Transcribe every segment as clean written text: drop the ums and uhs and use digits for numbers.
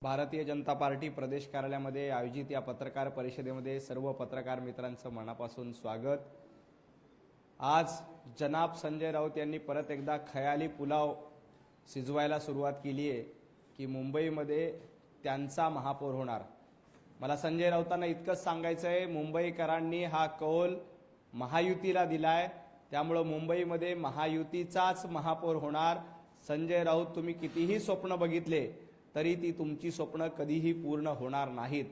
Bharatiya Janata party प्रदेश कार्यालयामध्ये आयोजित या पत्रकार परिषदेमध्ये सर्व पत्रकार मित्रांचं मनापासून स्वागत। आज जनाब संजय राऊत यांनी परत एकदा खयाली पुलाव शिजवायला सुरुवात केली आहे की मुंबईमध्ये त्यांचा महापौर होणार। मला संजय राऊतांना इतकंच सांगायचं आहे, मुंबईकरांनी हा कौल महायुतीला दिलाय, त्यामुळे मुंबईमध्ये महायुतीचाच महापौर होणार। संजय राऊत, तुम्ही कितीही स्वप्न बघितले तरी ती तुमची स्वप्न कधीही पूर्ण होणार नाहीत।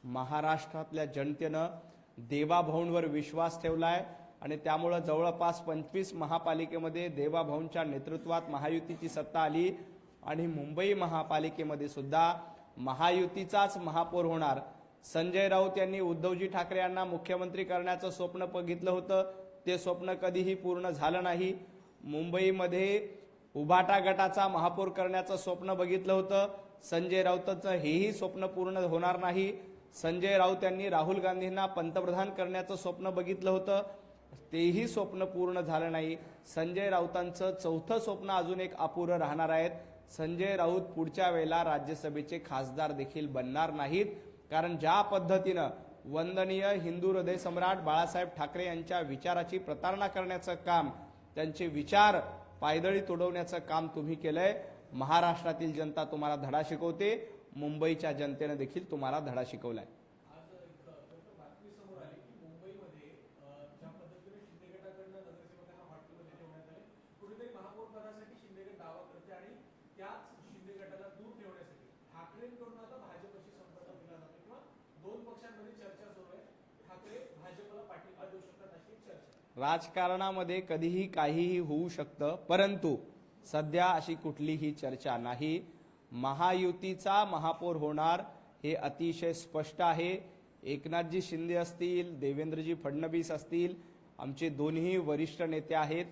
महाराष्ट्रातल्या जनतेनं देवाभाऊंवर विश्वास ठेवलाय आणि त्यामुळे जवळपास 25 महापालिकेमध्ये देवाभाऊंच्या नेतृत्वात महायुतीची सत्ता आली आणि मुंबई महापालिकेमध्ये सुद्धा महायुतीचाच महापौर होणार। संजय राऊत यांनी उद्धवजी ठाकरे यांना मुख्यमंत्री करण्याचं स्वप्न बघितलं होतं, ते स्वप्न कधीही पूर्ण झालं नाही। मुंबईमध्ये उभाटा गटाचा महापौर करण्याचं स्वप्न बघितलं होतं, संजय राऊतांचं हेही स्वप्न पूर्ण होणार नाही। संजय राऊत यांनी राहुल गांधींना पंतप्रधान करण्याचं स्वप्न बघितलं होतं, तेही स्वप्न पूर्ण झालं नाही। संजय राऊतांचं चौथं स्वप्न अजून एक अपुरं राहणार आहे। संजय राऊत पुढच्या वेळेला राज्यसभेचे खासदार देखील बनणार नाहीत, कारण ज्या पद्धतीनं वंदनीय हिंदू हृदय सम्राट बाळासाहेब ठाकरे यांच्या विचाराची प्रतारणा करण्याचं काम, त्यांचे विचार पायदळी तोडवण्याचं काम तुम्ही केलंय। महाराष्ट्रातील जनता तुम्हाला धडा शिकवते, मुंबईच्या जनतेने देखील तुम्हाला धडा शिकवलाय। राजकारणामध्ये कधीही काहीही होऊ शकतं, परंतु सध्या अशी कुठलीही चर्चा नाही। महायुतीचा महापौर होणार हे अतिशय स्पष्ट आहे। एकनाथजी शिंदे असतील, देवेंद्रजी फडणवीस असतील, आमचे दोन्ही वरिष्ठ नेते आहेत,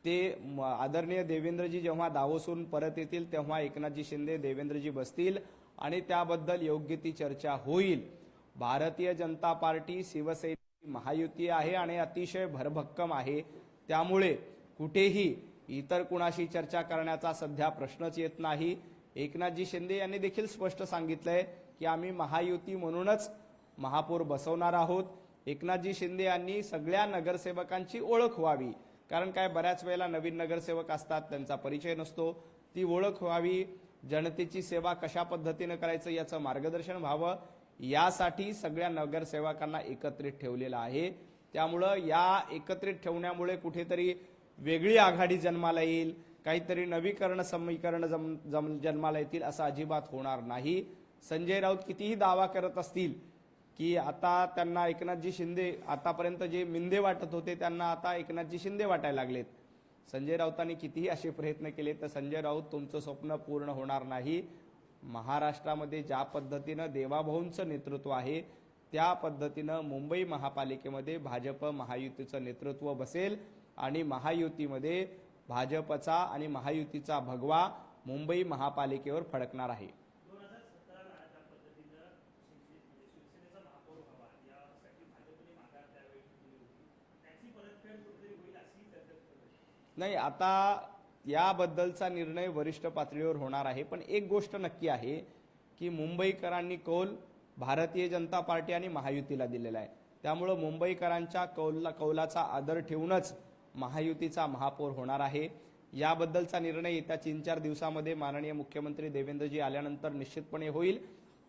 ते आदरणीय देवेंद्रजी जेव्हा दावोसून परत येतील तेव्हा एकनाथजी शिंदे देवेंद्रजी बसतील आणि त्याबद्दल योग्य ती चर्चा होईल। भारतीय जनता पार्टी शिवसेना महायुती आहे आणि अतिशय भरभक्कम आहे, त्यामुळे कुठेही इतर कुणाशी चर्चा करण्याचा सध्या प्रश्नच येत नाही। एकनाथजी शिंदे यांनी देखील स्पष्ट सांगितलंय की आम्ही महायुती म्हणूनच महापौर बसवणार आहोत। एकनाथजी शिंदे यांनी सगळ्या नगरसेवकांची ओळख व्हावी, कारण काय बऱ्याच वेळेला नवीन नगरसेवक असतात, त्यांचा परिचय नसतो, ती ओळख व्हावी, जनतेची सेवा कशा पद्धतीने करायचं याचं मार्गदर्शन व्हावं, यासाठी सगळ्या नगरसेवकांना एकत्रित ठेवलेलं आहे। त्यामुळे या एकत्रित ठेवण्यामुळे कुठेतरी वेगळी आघाडी जन्माला येईल, काहीतरी नवीकरण समीकरण जन्माला येतील, असं अजिबात होणार नाही। संजय राऊत कितीही दावा करत असतील की आता त्यांना एकनाथजी शिंदे, आतापर्यंत जे मिंदे वाटत होते त्यांना आता एकनाथजी शिंदे वाटायला लागलेत, संजय राऊतांनी कितीही असे प्रयत्न केले तर संजय राऊत तुमचं स्वप्न पूर्ण होणार नाही। महाराष्ट्रामध्ये ज्या पद्धतीनं देवाभाऊंचं नेतृत्व आहे त्या पद्धतीनं मुंबई महापालिकेमध्ये भाजप महायुतीचं नेतृत्व बसेल आणि महायुतीमध्ये भाजपचा आणि महायुतीचा भगवा मुंबई महापालिकेवर फडकणार आहे। नाही, आता याबद्दलचा निर्णय वरिष्ठ पातळीवर होणार आहे, पण एक गोष्ट नक्की आहे की मुंबईकरांनी कौल भारतीय जनता पार्टी आणि महायुतीला दिलेला आहे, त्यामुळे मुंबईकरांच्या कौलाचा आदर ठेवूनच महायुतीचा महापौर होणार आहे। याबद्दलचा निर्णय येत्या 3-4 दिवसामध्ये माननीय मुख्यमंत्री देवेंद्रजी आल्यानंतर निश्चितपणे होईल।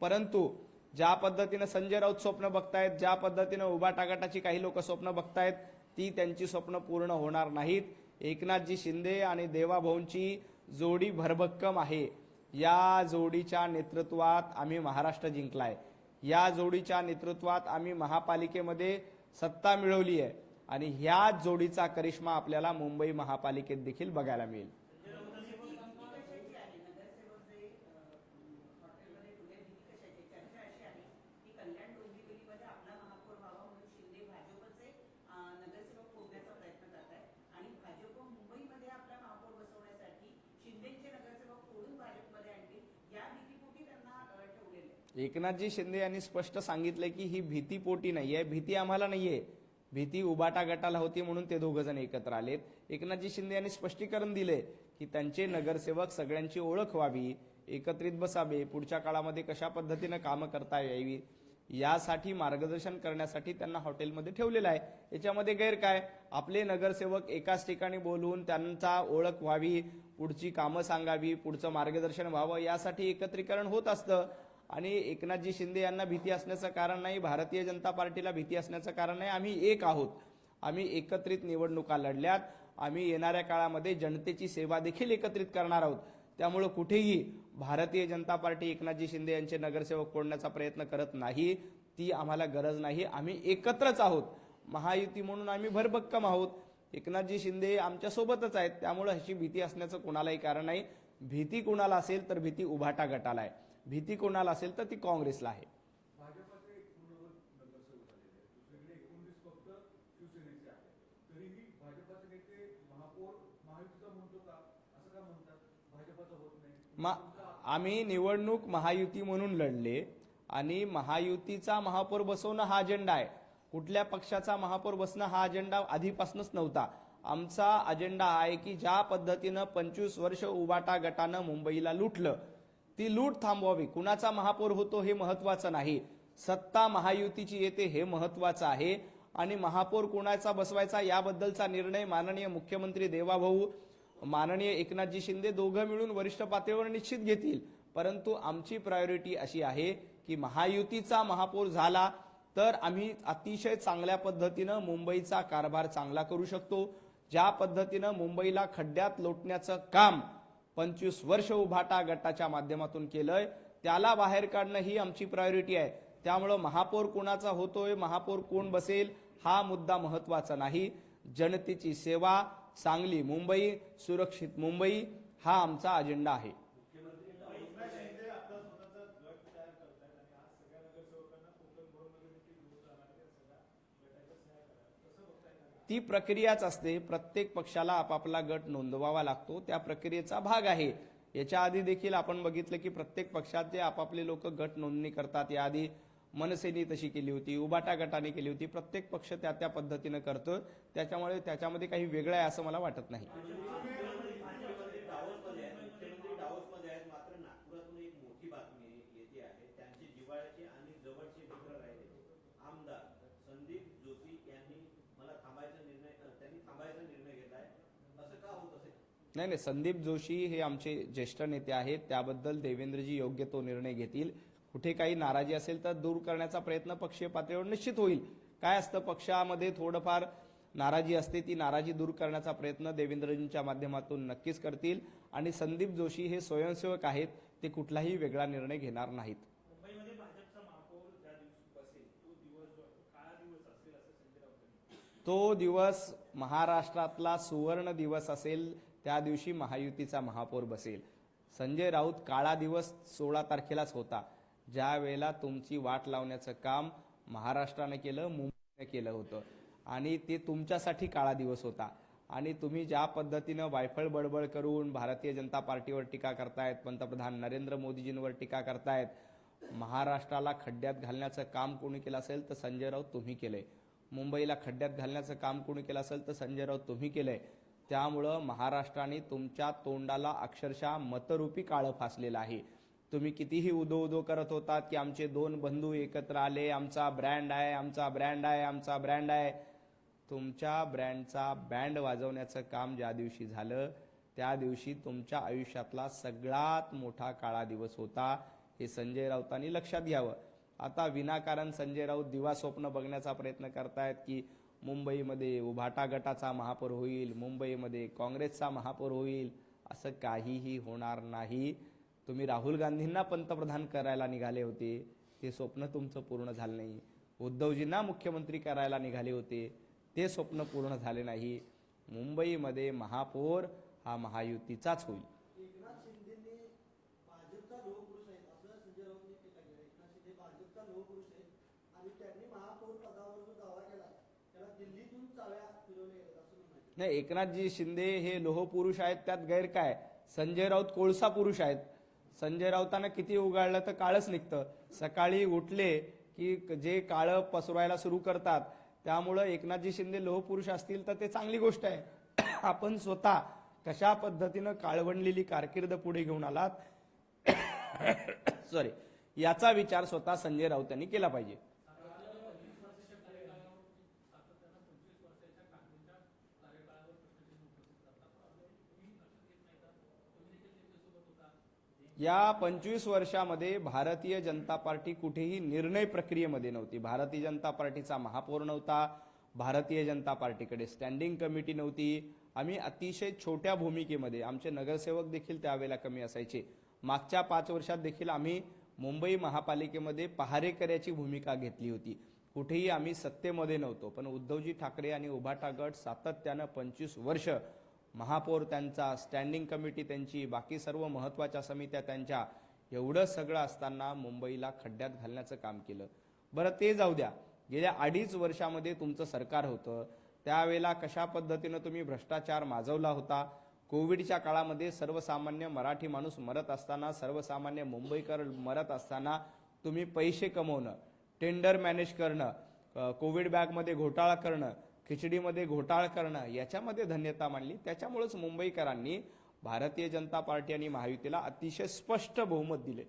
परंतु ज्या पद्धतीने संजय राऊत स्वप्न बघतायत, ज्या पद्धतीने उभाटा गटाची काही लोक स्वप्न बघतायत, ती त्यांची स्वप्न पूर्ण होणार नाहीत। एकनाथजी शिंदे आणि देवाभाऊंची जोडी भरभक्कम आहे, या जोडीच्या नेतृत्वात आम्ही महाराष्ट्र जिंकलाय, या जोडीच्या नेतृत्वात आम्ही महापालिकेमध्ये सत्ता मिळवली आहे आणि ह्या जोडीचा करिश्मा आपल्याला मुंबई महापालिकेत देखील बघायला मिळेल। एकनाथजी शिंदे यांनी स्पष्ट सांगितले की ही भीतीपोटी नाहीये, भीती आम्हाला नाहीये, भीती उबाटा गटाला होती म्हणून ते दोघ जण एकत्र आलेत। एकनाथजी शिंदे यांनी स्पष्टीकरण दिले की त्यांचे नगरसेवक सगळ्यांची ओळख व्हावी एकत्रित बसावे, पुढच्या काळामध्ये कशा पद्धतीनं कामं करता यावी यासाठी मार्गदर्शन करण्यासाठी त्यांना हॉटेलमध्ये ठेवलेलं आहे। याच्यामध्ये गैर काय? आपले नगरसेवक एकाच ठिकाणी बोलवून त्यांचा ओळख व्हावी, पुढची कामं सांगावी, पुढचं मार्गदर्शन व्हावं यासाठी एकत्रीकरण होत असतं। आणि एकनाथजी शिंदे यांना भीती असण्याचं कारण नाही, भारतीय जनता पार्टीला भीती असण्याचं कारण नाही। आम्ही एक आहोत, आम्ही एकत्रित निवडणुका लढल्यात, आम्ही येणाऱ्या काळामध्ये जनतेची सेवा देखील एकत्रित करणार आहोत। त्यामुळे कुठेही भारतीय जनता पार्टी एकनाथजी शिंदे यांचे नगरसेवक फोडण्याचा प्रयत्न करत नाही, ती आम्हाला गरज नाही। आम्ही एकत्रच आहोत, महायुती म्हणून आम्ही भरभक्कम आहोत, एकनाथजी शिंदे आमच्या सोबतच आहेत। त्यामुळे अशी भीती असण्याचं कोणालाही कारण नाही। भीती कोणाला असेल तर भीती उभाटा गटाला आहे, भीती कोणाला असेल तर ती काँग्रेसला आहे। आम्ही निवडणूक महायुती म्हणून लढले आणि महायुतीचा महापौर बसवणं हा अजेंडा आहे। कुठल्या पक्षाचा महापौर बसणं हा अजेंडा आधीपासूनच नव्हता। आमचा अजेंडा आहे की ज्या पद्धतीनं 25 वर्ष उबाटा गटानं मुंबईला लुटलं, ती लूट थांबवावी। कुणाचा महापौर होतो हे महत्वाचं नाही, सत्ता महायुतीची येते हे महत्वाचं आहे। आणि महापौर कुणाचा बसवायचा याबद्दलचा निर्णय माननीय मुख्यमंत्री देवाभाऊ, माननीय एकनाथजी शिंदे दोघं मिळून वरिष्ठ पातळीवर निश्चित घेतील। परंतु आमची प्रायोरिटी अशी आहे की महायुतीचा महापौर झाला तर आम्ही अतिशय चांगल्या पद्धतीनं मुंबईचा कारभार चांगला करू शकतो। ज्या पद्धतीनं मुंबईला खड्ड्यात लोटण्याचं काम 25 वर्ष उभाटा गटाच्या माध्यमातून केलंय, त्याला बाहेर काढणं ही आमची प्रायोरिटी आहे। त्यामुळे महापौर कोणाचा होतोय, महापौर कोण बसेल हा मुद्दा महत्वाचा नाही। जनतेची सेवा, चांगली मुंबई, सुरक्षित मुंबई हा आमचा अजेंडा आहे। ती प्रक्रियाच असते, प्रत्येक पक्षाला आपापला गट नोंदवावा लागतो, त्या प्रक्रियेचा भाग आहे। याच्या आधी देखील आपण बघितलं की प्रत्येक पक्षात जे आपापले लोक गट नोंदणी करतात, याआधी मनसेने तशी केली होती, उबाटा गटाने केली होती, प्रत्येक पक्ष त्या त्या पद्धतीने करतो। त्याच्यामुळे त्याच्यामध्ये काही वेगळं आहे असं मला वाटत नाही। नाही, संदीप जोशी हे आमचे ज्येष्ठ नेते आहेत, त्याबद्दल देवेंद्रजी योग्य तो निर्णय घेतील। कुठे काही नाराजी असेल तर दूर करण्याचा प्रयत्न पक्षीय पातळीवर निश्चित होईल। काय असतं, पक्षामध्ये थोडंफार नाराजी असते, ती नाराजी दूर करण्याचा प्रयत्न देवेंद्रजींच्या माध्यमातून नक्कीच करतील। आणि संदीप जोशी हे स्वयंसेवक आहेत, ते कुठलाही वेगळा निर्णय घेणार नाहीत। तो दिवस महाराष्ट्रातला सुवर्ण दिवस असेल, त्या दिवशी महायुतीचा महापौर बसेल। संजय राऊत काळा दिवस 16 तारखेलाच होता, ज्या वेळेला तुमची वाट लावण्याचं काम महाराष्ट्राने केलं, मुंबईने केलं होतं, आणि ते तुमच्यासाठी काळा दिवस होता। आणि तुम्ही ज्या पद्धतीनं वायफळ बडबड करून भारतीय जनता पार्टीवर टीका करतायत, पंतप्रधान नरेंद्र मोदीजींवर टीका करतायत, महाराष्ट्राला खड्ड्यात घालण्याचं काम कोणी केलं असेल तर संजय राऊत तुम्ही केलंय, मुंबईला खड्ड्यात घालण्याचं काम कोणी केलं असेल तर संजय राऊत तुम्ही केलंय। त्यामुळं महाराष्ट्राने तुमच्या तोंडाला अक्षरशः मतरूपी काळं फासलेलं आहे। तुम्ही कितीही उदो उदो करत होतात की आमचे दोन बंधू एकत्र आले, आमचा ब्रँड आहे, आमचा ब्रँड आहे, आमचा ब्रँड आहे। तुमच्या ब्रँडचा बँड वाजवण्याचं काम ज्या दिवशी झालं, त्या दिवशी तुमच्या आयुष्यातला सगळ्यात मोठा काळा दिवस होता, हे संजय राऊतांनी लक्षात घ्यावं। आता विनाकारण संजय राऊत दिवा स्वप्न बघण्याचा प्रयत्न करतायत की मुंबईमध्ये उभाटा गटाचा महापौर होईल, मुंबईमध्ये काँग्रेसचा महापौर होईल, असं काहीही होणार नाही। तुम्ही राहुल गांधींना पंतप्रधान करायला निघाले होते, ते स्वप्न तुमचं पूर्ण झालं नाही। उद्धवजींना मुख्यमंत्री करायला निघाले होते, ते स्वप्न पूर्ण झाले नाही। मुंबईमध्ये महापौर हा महायुतीचाच होईल। नाही, एकनाथजी शिंदे हे लोहपुरुष आहेत, त्यात गैर काय? संजय राऊत कोळसा पुरुष आहेत। संजय राऊतांना किती उगाळलं तर काळच निघतं। सकाळी उठले की जे काळं पसरवायला सुरू करतात, त्यामुळं एकनाथजी शिंदे लोहपुरुष असतील तर ते चांगली गोष्ट आहे। आपण स्वतः कशा पद्धतीनं काळवंडलेली कारकीर्द पुढे घेऊन आलात सॉरी, याचा विचार स्वतः संजय राऊत यांनी केला पाहिजे. या 25 वर्षामध्ये भारतीय जनता पार्टी कुठेही निर्णय प्रक्रियेमध्ये नव्हती. भारतीय जनता पार्टीचा महापौर नव्हता, भारतीय जनता पार्टीकडे स्टँडिंग कमिटी नव्हती. आम्ही अतिशय छोट्या भूमिकेमध्ये, आमचे नगरसेवक देखील त्यावेळेला कमी असायचे. मागच्या 5 वर्षात देखील आम्ही मुंबई महापालिकेमध्ये पहारेकऱ्याची भूमिका घेतली होती. कुठेही आम्ही सत्तेमध्ये नव्हतो, पण उद्धवजी ठाकरे आणि उभाटा गट सातत्यानं 25 वर्ष महापौर त्यांचा, स्टँडिंग कमिटी त्यांची, बाकी सर्व महत्त्वाच्या समित्या त्यांच्या, एवढं सगळं असताना मुंबईला खड्ड्यात घालण्याचं काम केलं. बरं, ते जाऊ द्या. गेल्या 2.5 वर्षामध्ये तुमचं सरकार होतं, त्यावेळेला कशा पद्धतीनं तुम्ही भ्रष्टाचार माजवला होता. कोविडच्या काळामध्ये सर्वसामान्य मराठी माणूस मरत असताना, सर्वसामान्य मुंबईकर मरत असताना तुम्ही पैसे कमवणं, टेंडर मॅनेज करणं, कोविड बॅगमध्ये घोटाळा करणं, खिचडीमध्ये घोटाळा करणं, याच्यामध्ये धन्यता मानली. त्याच्यामुळेच मुंबईकरांनी भारतीय जनता पार्टी आणि महायुतीला अतिशय स्पष्ट बहुमत दिले.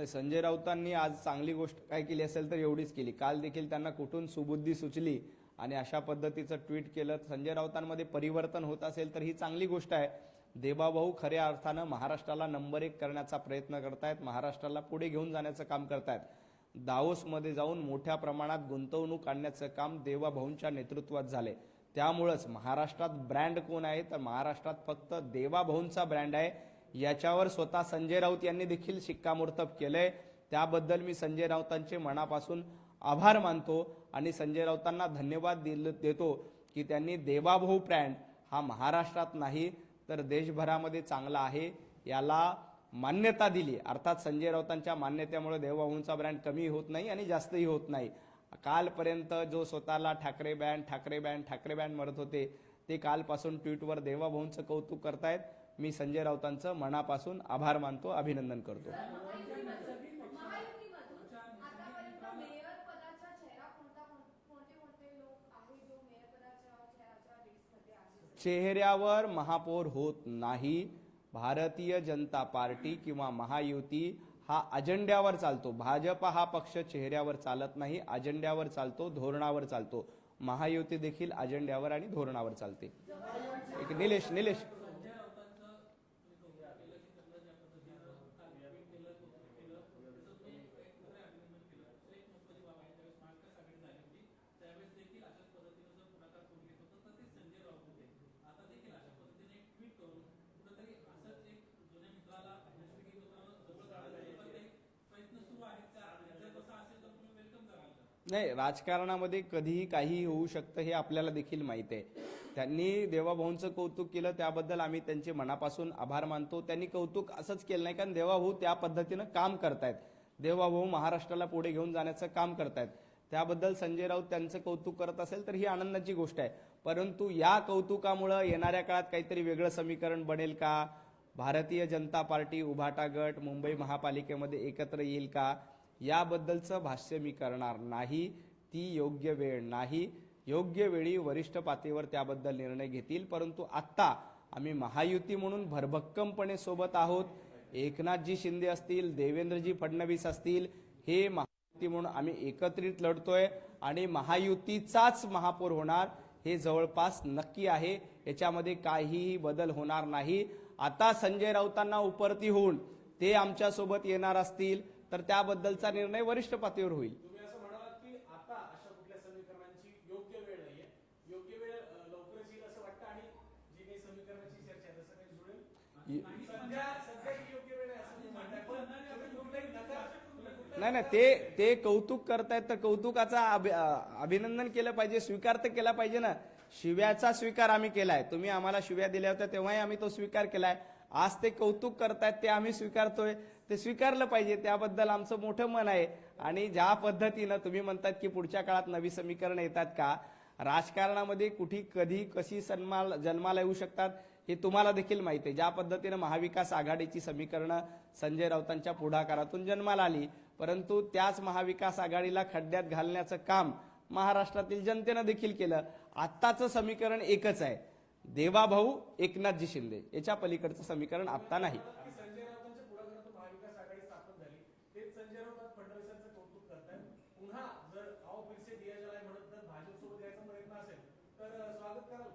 संजय राऊतांनी आज चांगली गोष्ट काय केली असेल तर एवढीच केली. काल देखील त्यांना कुठून सुबुद्धी सुचली आणि अशा पद्धतीचं ट्विट केलं. संजय राऊतांमध्ये परिवर्तन होत असेल तर ही चांगली गोष्ट आहे. देवाभाऊ खऱ्या अर्थानं महाराष्ट्राला नंबर 1 करण्याचा प्रयत्न करतायत, महाराष्ट्राला पुढे घेऊन जाण्याचं काम करतायत. दावोसमध्ये जाऊन मोठ्या प्रमाणात गुंतवणूक आणण्याचं काम देवाभाऊंच्या नेतृत्वात झाले. त्यामुळेच महाराष्ट्रात ब्रँड कोण आहे तर महाराष्ट्रात फक्त देवाभाऊंचा ब्रँड आहे. याच्यावर स्वतः संजय राऊत यांनी देखील शिक्कामोर्तब केलंय. त्याबद्दल मी संजय राऊतांचे मनापासून आभार मानतो आणि संजय राऊतांना धन्यवाद देतो की त्यांनी देवाभाऊ ब्रँड हा महाराष्ट्रात नाही तर देशभरामध्ये चांगला आहे याला मान्यता दिली. अर्थात संजय राऊतांच्या मान्यतेमुळे देवाभाऊंचा ब्रँड कमी होत नाही आणि जास्तही होत नाही. कालपर्यंत जो स्वतःला Thackeray band Thackeray band Thackeray band म्हणत होते ते कालपासून ट्विटवर देवाभाऊंचं कौतुक करतायत. मी संजय राऊतांचं मनापासून आभार मानतो, अभिनंदन करतो. चेहऱ्यावर महापौर होत नाही. भारतीय जनता पार्टी किंवा महायुती हा अजेंड्यावर चालतो. भाजप हा पक्ष चेहऱ्यावर चालत नाही, अजेंड्यावर चालतो, धोरणावर चालतो. महायुती देखील अजेंड्यावर आणि धोरणावर चालते. एक निलेश नाही, राजकारणामध्ये कधीही काही होऊ शकतं हे आपल्याला देखील माहिती आहे. त्यांनी देवाभाऊंचं कौतुक केलं, त्याबद्दल आम्ही त्यांचे मनापासून आभार मानतो. त्यांनी कौतुक असंच केलं नाही, कारण देवाभाऊ त्या पद्धतीनं काम करतायत. देवाभाऊ महाराष्ट्राला पुढे घेऊन जाण्याचं काम करतायत. त्याबद्दल संजय राऊत त्यांचं कौतुक करत असेल तर ही आनंदाची गोष्ट आहे. परंतु या कौतुकामुळे येणाऱ्या काळात काहीतरी वेगळं समीकरण बनेल का? भारतीय जनता पार्टी, उभाटा गट मुंबई महापालिकेमध्ये एकत्र येईल का? याबद्दलचं भाष्य मी करणार नाही. ती योग्य वेळ नाही. योग्य वेळी वरिष्ठ पातळीवर त्याबद्दल निर्णय घेतील. परंतु आत्ता आम्ही महायुती म्हणून भरभक्कमपणे सोबत आहोत. एकनाथजी शिंदे असतील, देवेंद्रजी फडणवीस असतील, हे महायुती म्हणून आम्ही एकत्रित लढतोय आणि महायुतीचाच महापौर होणार हे जवळपास नक्की आहे. याच्यामध्ये काहीही बदल होणार नाही. आता संजय राऊतांना उपरती होऊन ते आमच्या सोबत येणार असतील तर त्याबद्दलचा निर्णय वरिष्ठ पातळीवर होईल. तुम्ही असं म्हणालात की आता अशा कुठल्या समीकरणांची योग्य वेळ नाहीये, योग्य वेळ लवकरच येईल असं वाटतं आणि जी काही समीकरणाची चर्चा आहे तसं काही जुळेल. सध्या योग्य वेळ आहे असं म्हणताय. नाही, ते कौतुक करतायत तर कौतुकाचा अभिनंदन केलं पाहिजे, स्वीकार तर केला पाहिजे ना. शिव्याचा स्वीकार आम्ही केलाय. तुम्ही आम्हाला शिव्या दिल्या होत्या तेव्हाही आम्ही तो स्वीकार केलाय. आज ते कौतुक करतायत ते आम्ही स्वीकारतोय, ते स्वीकारलं पाहिजे. त्याबद्दल आमचं मोठं मन आहे. आणि ज्या पद्धतीनं तुम्ही म्हणतात की पुढच्या काळात नवी समीकरण येतात का, राजकारणामध्ये कुठे कधी कशी जन्माला येऊ शकतात हे तुम्हाला देखील माहिती आहे. ज्या पद्धतीनं महाविकास आघाडीची समीकरणं संजय राऊतांच्या पुढाकारातून जन्माला आली, परंतु त्याच महाविकास आघाडीला खड्ड्यात घालण्याचं काम महाराष्ट्रातील जनतेनं देखील केलं. आत्ताचं समीकरण एकच आहे, देवाभाऊ एकनाथजी शिंदे, याच्या पलीकडचं समीकरण आत्ता नाही. की संजय राऊतांच्या पुढाकारातून महाविकास आघाडी स्थापन झाली, तेच संजय राऊत आज फडणवीसांचं कौतुक करतायत. पुन्हा जर आओ फिर से दिया जलाय म्हणत जर भाजपसोबत यायचा प्रयत्न असेल तर स्वागत कराल.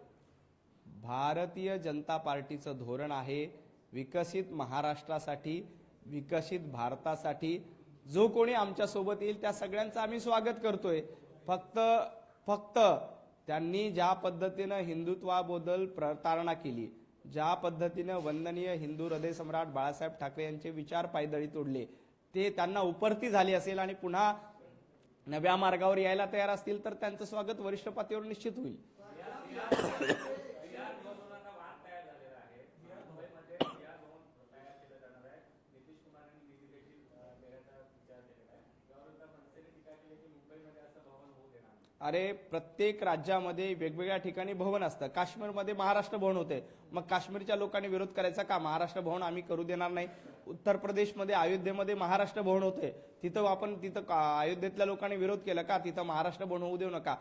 भारतीय जनता पार्टीचं धोरण आहे विकसित महाराष्ट्रासाठी, विकसित भारतासाठी जो कोणी आमच्या सोबत येईल त्या सगळ्यांचं आम्ही स्वागत करतोय. फक्त त्यांनी ज्या पद्धतीनं हिंदुत्वाबद्दल प्रतारणा केली, ज्या पद्धतीनं वंदनीय हिंदू हृदय सम्राट बाळासाहेब ठाकरे यांचे विचार पायदळी तोडले, ते त्यांना उपरती झाली असेल आणि पुन्हा नव्या मार्गावर यायला तयार असतील तर त्यांचं स्वागत वरिष्ठ पातळीवर निश्चित होईल. अरे प्रत्येक राज्यामध्ये वेगवेगळ्या ठिकाणी भवन असतं. काश्मीरमध्ये महाराष्ट्र भवन होते, मग काश्मीरच्या लोकांनी विरोध करायचा का? महाराष्ट्र भवन आम्ही करू देणार नाही. उत्तर प्रदेशमध्ये अयोध्येमध्ये महाराष्ट्र भवन होते, तिथं अयोध्येतल्या लोकांनी विरोध केला का? तिथं महाराष्ट्र भवन होऊ देऊ नका.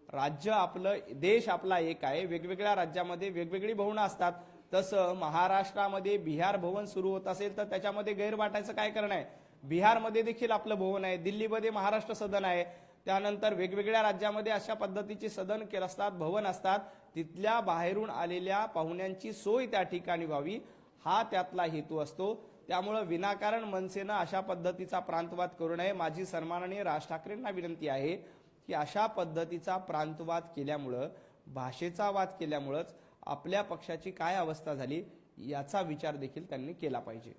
राज्य आपलं, देश आपला एक आहे, वेगवेगळ्या राज्यामध्ये वेगवेगळी भवनं असतात. तसं महाराष्ट्रामध्ये बिहार भवन सुरू होत असेल तर त्याच्यामध्ये गैर वाटायचं काय कारण आहे? बिहारमध्ये देखील आपलं भवन आहे, दिल्लीमध्ये महाराष्ट्र सदन आहे, त्यानंतर वेगवेगळ्या राज्यामध्ये अशा पद्धतीचे सदन केले असतात, भवन असतात. तिथल्या बाहेरून आलेल्या पाहुण्यांची सोय त्या ठिकाणी व्हावी, हा त्यातला हेतू असतो. त्यामुळं विनाकारण मनसेनं अशा पद्धतीचा प्रांतवाद करू नये. माझी सन्माननीय राज ठाकरेंना विनंती आहे की अशा पद्धतीचा प्रांतवाद केल्यामुळं, भाषेचा वाद केल्यामुळंच आपल्या पक्षाची काय अवस्था झाली याचा विचार देखील त्यांनी केला पाहिजे.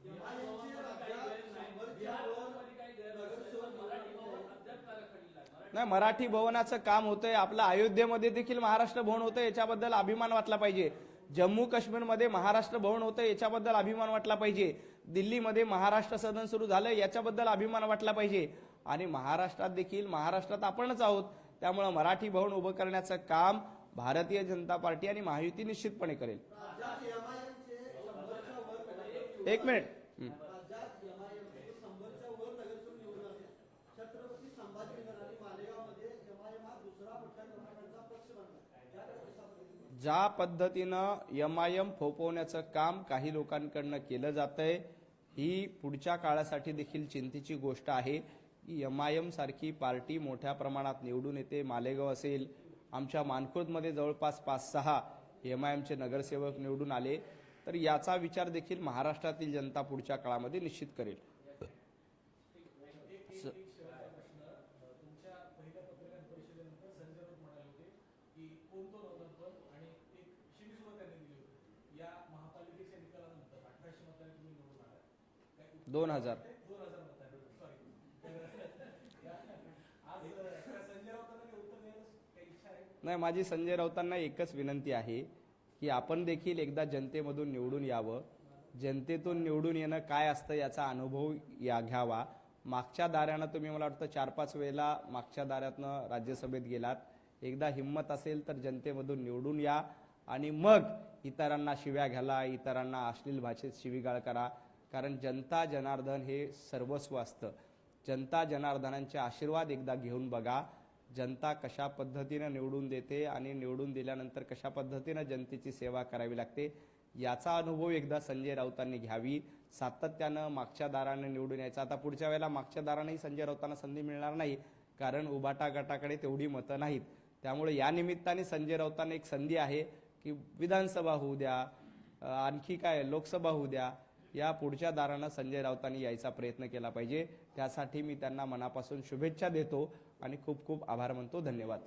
नाही, मराठी भवनाचं काम होतंय आपलं. अयोध्येमध्ये देखील महाराष्ट्र भवन होतं, याच्याबद्दल अभिमान वाटला पाहिजे. जम्मू काश्मीरमध्ये महाराष्ट्र भवन होतं, याच्याबद्दल अभिमान वाटला पाहिजे. दिल्लीमध्ये महाराष्ट्र सदन सुरू झालं, याच्याबद्दल अभिमान वाटला पाहिजे. आणि महाराष्ट्रात देखील, महाराष्ट्रात आपणच आहोत, त्यामुळे मराठी भवन उभं करण्याचं काम भारतीय जनता पार्टी आणि महायुती निश्चितपणे करेल. एक मिनिट. ज्या पद्धतीनं एमआयएम फोपवण्याचं काम काही लोकांकडनं केलं जातंय, ही पुढच्या काळासाठी देखील चिंतेची गोष्ट आहे. की एमआयएम सारखी पार्टी मोठ्या प्रमाणात निवडून येते. मालेगाव असेल, आमच्या मानखुर्दमध्ये जवळपास 5-6 एमआयएमचे नगरसेवक निवडून आले, तर याचा विचार देखील महाराष्ट्रातील जनता पुढच्या काळामध्ये निश्चित करेल. या महापालिकेच्या निकालानंतर 1800 मतांनी तुम्ही निवडून आलात. 2000 नाही, माझी संजय राऊतांना एकच विनंती आहे की आपण देखील एकदा जनतेमधून निवडून यावं. जनतेतून निवडून येणं काय असतं याचा अनुभव घ्यावा. मागच्या दाऱ्यानं तुम्ही मला वाटतं 4-5 वेळेला मागच्या दाऱ्यातनं राज्यसभेत गेलात. एकदा हिंमत असेल तर जनतेमधून निवडून या आणि मग इतरांना शिव्या घाला, इतरांना अश्लील भाषेत शिवीगाळ करा. कारण जनता जनार्दन हे सर्वस्व असतं. जनता जनार्दनांचे आशीर्वाद एकदा घेऊन बघा. जनता कशा पद्धतीनं निवडून देते आणि निवडून दिल्यानंतर कशा पद्धतीनं जनतेची सेवा करावी लागते याचा अनुभव एकदा संजय राऊतांनी घ्यावी. सातत्यानं मागच्या दाराने निवडून यायचं. आता पुढच्या वेळेला मागच्या दारानेही संजय राऊतांना संधी मिळणार नाही, कारण उबाटा गटाकडे तेवढी मतं नाहीत. त्यामुळे या निमित्ताने संजय राऊतांना एक संधी आहे की विधानसभा होऊ द्या, आणखी काय लोकसभा होऊ द्या, या पुढच्या दारानं संजय राऊतांनी यायचा प्रयत्न केला पाहिजे. त्यासाठी मी त्यांना मनापासून शुभेच्छा देतो आणि खूप खूप आभार मानतो. धन्यवाद.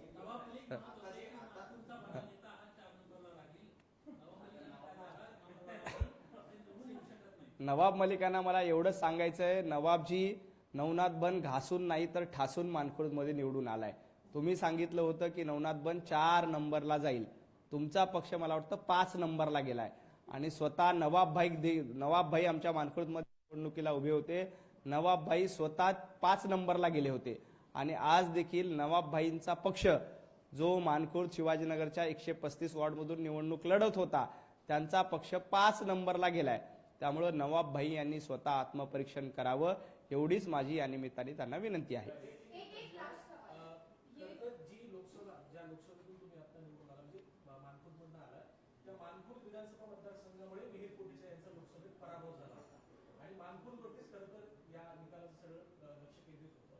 नवाब मलिकांना मला एवढंच सांगायचं आहे, नवाबजी नवनाथ बन घासून नाही तर ठासून मानखुर्दमध्ये निवडून आलाय. तुम्ही सांगितलं होतं की नवनाथ बन 4 नंबरला जाईल, तुमचा पक्ष मला वाटतं 5 नंबरला गेलाय. आणि स्वतः नवाबभाई आमच्या मानखुर्दमध्ये निवडणुकीला उभे होते. नवाबभाई स्वतः 5 नंबरला गेले होते. आणि आज देखील नवाबभाईंचा पक्ष जो मानखुर्द शिवाजीनगरच्या 135 वॉर्डमधून निवडणूक लढत होता, त्यांचा पक्ष 5 नंबरला गेलाय. त्यामुळे नवाब भाई यांनी स्वतः आत्मपरीक्षण करावं एवढीच माझी या निमित्ताने त्यांना विनंती आहे. खरं तर जी लोकसभा ज्या लोकसभेतून तुम्ही आता निवडून आला म्हणजे मानखुर्दमधून आला त्या मानखुर्द विधानसभा मतदारसंघामुळे मिहीर कोटेचा यांचा लोकसभेत पराभव झाला होता आणि मानखुर्दवरतीच खरं तर या निकालाचं सगळं लक्ष केंद्रित होतं.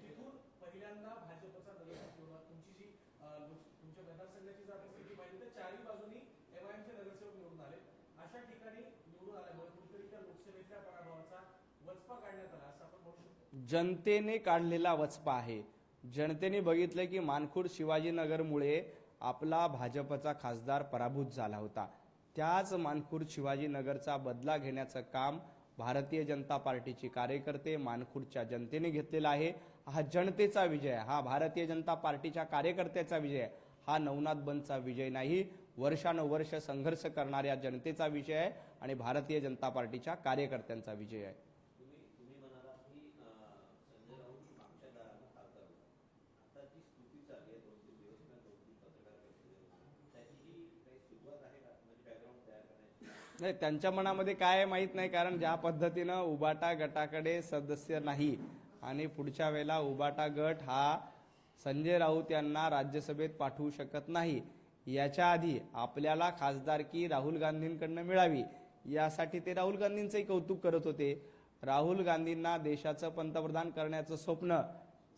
तिथून पहिल्यांदा भाजपचा नगरसेवक निवडला. तुमची जी तुमच्या मतदारसंघाची जर आपण स्थिती पाहिली तर चारही बाजूनी एमआयएमचे नगरसेवक निवडून आले. अशा ठिकाणी निवडून आल्यामुळे कुठेतरी त्या लोकसभेच्या पराभवाचा वचपा काढण्यात आला असं आपण म्हणू शकतो. जनतेने काढलेला वचपा आहे. जनतेने बघितलं की मानखुर्द शिवाजीनगरमुळे आपला भाजपचा खासदार पराभूत झाला होता. त्याच मानखुर्द शिवाजीनगरचा बदला घेण्याचं काम भारतीय जनता पार्टीचे कार्यकर्ते मानखुर्दच्या जनतेने घेतलेला आहे. हा जनतेचा विजय आहे. हा भारतीय जनता पार्टीच्या कार्यकर्त्याचा विजय आहे. हा नवनाथ बंदचा विजय नाही. वर्षानुवर्ष संघर्ष करणाऱ्या जनतेचा विजय आहे आणि भारतीय जनता पार्टीच्या कार्यकर्त्यांचा विजय आहे. तुम्ही म्हणाला की संजय राऊत मागच्या दारानं खासदार होता. आता जी स्तुती चालली आहे 2-3 दिवस किंवा 2-3 पत्रकार परिषदेवर त्याची ही काही सुरुवात आहे का म्हणजे बॅकग्राऊंड तयार करण्याची? नाही, त्यांच्या मनामध्ये काय आहे माहित नाही. कारण ज्या पद्धतीनं उबाटा गटाकडे सदस्य नाही आणि पुढच्या वेळेला उबाटा गट हा संजय राऊत यांना राज्यसभेत पाठवू शकत नाही. याच्या आधी आपल्याला खासदारकी राहुल गांधींकडनं मिळावी यासाठी ते राहुल गांधींचंही कौतुक करत होते. राहुल गांधींना देशाचं पंतप्रधान करण्याचं स्वप्न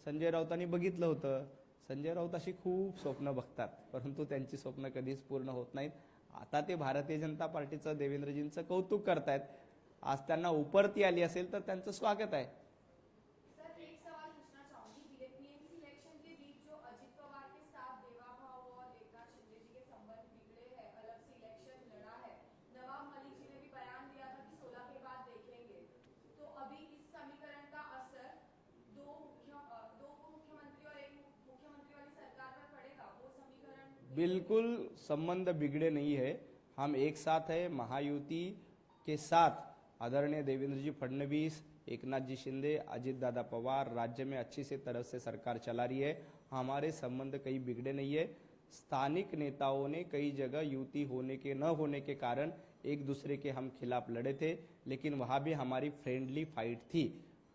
संजय राऊतांनी बघितलं होतं. संजय राऊत अशी खूप स्वप्न बघतात परंतु त्यांची स्वप्न कधीच पूर्ण होत नाहीत. आता ते भारतीय जनता पार्टीचं देवेंद्रजींचं कौतुक करतायत. आज त्यांना उपरती आली असेल तर त्यांचं स्वागत आहे. सर एक सवाल पूछना चाहूंगी बीएमसी इलेक्शन के बीच जो अजित पवार के साथ देवा भाव और एकनाथ शिंदे जी के संबंध बिगड़े हैं, अलग से इलेक्शन लड़ा है, नवाब मलिक जी ने भी बयान दिया था कि 16 के बाद देखेंगे, तो अभी इस समीकरण का असर दो उपमुख्यमंत्री और एक मुख्यमंत्री वाली सरकार पर पड़ेगा? वो समीकरण बिल्कुल संबंध बिगड़े नहीं है. हम एक साथ है. महायुति के साथ आदरणीय देवेंद्र जी फडणवीस, एकनाथ जी शिंदे, अजित दादा पवार राज्य में अच्छी से तरह से सरकार चला रही है. हमारे संबंध कहीं बिगड़े नहीं है. स्थानिक नेताओं ने कई जगह युति होने के न होने के कारण एक दूसरे के हम खिलाफ लड़े थे, लेकिन वहां भी हमारी फ्रेंडली फाइट थी.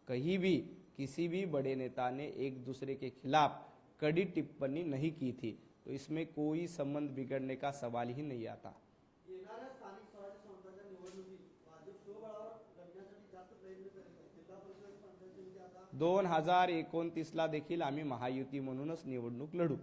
कहीं भी किसी भी बड़े नेता ने एक दूसरे के खिलाफ कड़ी टिप्पणी नहीं की थी. तो इसमें कोई संबंध बिगड़ने का सवाल ही नहीं आता. येणाऱ्या स्थानिक स्वराज्य संस्थांच्या निवडणुकीत भाजप स्वबळावर लढण्यासाठी जास्त प्रयत्न करीत आहे. जिल्हा परिषद पंचायत समिती आता 2029 ला देखील आम्ही महायुती म्हणूनच निवडणूक लढू.